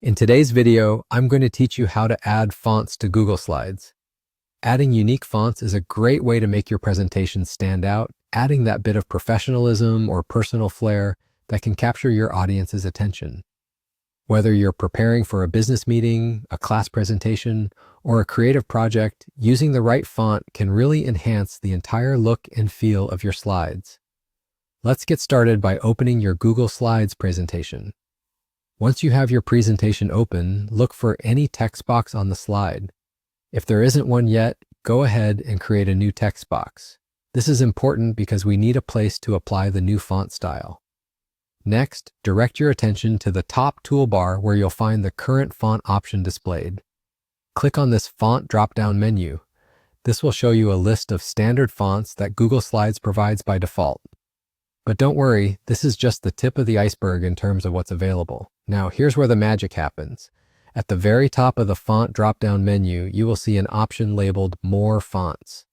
In today's video, I'm going to teach you how to add fonts to Google Slides. Adding unique fonts is a great way to make your presentation stand out, adding that bit of professionalism or personal flair that can capture your audience's attention. Whether you're preparing for a business meeting, a class presentation, or a creative project, using the right font can really enhance the entire look and feel of your slides. Let's get started by opening your Google Slides presentation. Once you have your presentation open, look for any text box on the slide. If there isn't one yet, go ahead and create a new text box. This is important because we need a place to apply the new font style. Next, direct your attention to the top toolbar where you'll find the current font option displayed. Click on this font drop-down menu. This will show you a list of standard fonts that Google Slides provides by default. But don't worry, this is just the tip of the iceberg in terms of what's available. Now, here's where the magic happens. At the very top of the font drop-down menu, you will see an option labeled More Fonts.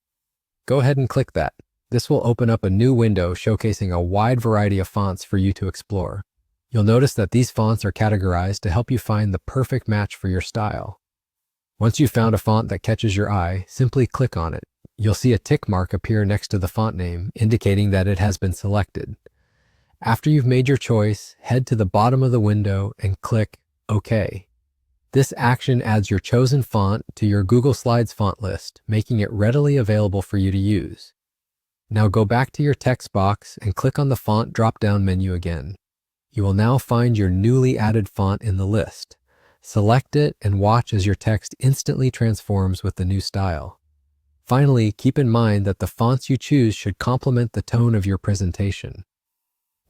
Go ahead and click that. This will open up a new window showcasing a wide variety of fonts for you to explore. You'll notice that these fonts are categorized to help you find the perfect match for your style. Once you've found a font that catches your eye, simply click on it. You'll see a tick mark appear next to the font name, indicating that it has been selected. After you've made your choice, head to the bottom of the window and click OK. This action adds your chosen font to your Google Slides font list, making it readily available for you to use. Now go back to your text box and click on the font drop-down menu again. You will now find your newly added font in the list. Select it and watch as your text instantly transforms with the new style. Finally, keep in mind that the fonts you choose should complement the tone of your presentation.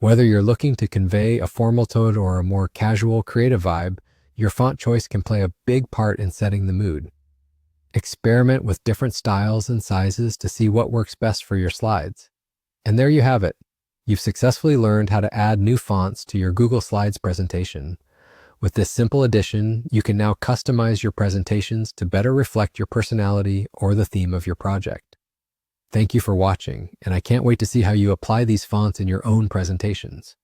Whether you're looking to convey a formal tone or a more casual, creative vibe, your font choice can play a big part in setting the mood. Experiment with different styles and sizes to see what works best for your slides. And there you have it. You've successfully learned how to add new fonts to your Google Slides presentation. With this simple addition, you can now customize your presentations to better reflect your personality or the theme of your project. Thank you for watching, and I can't wait to see how you apply these fonts in your own presentations.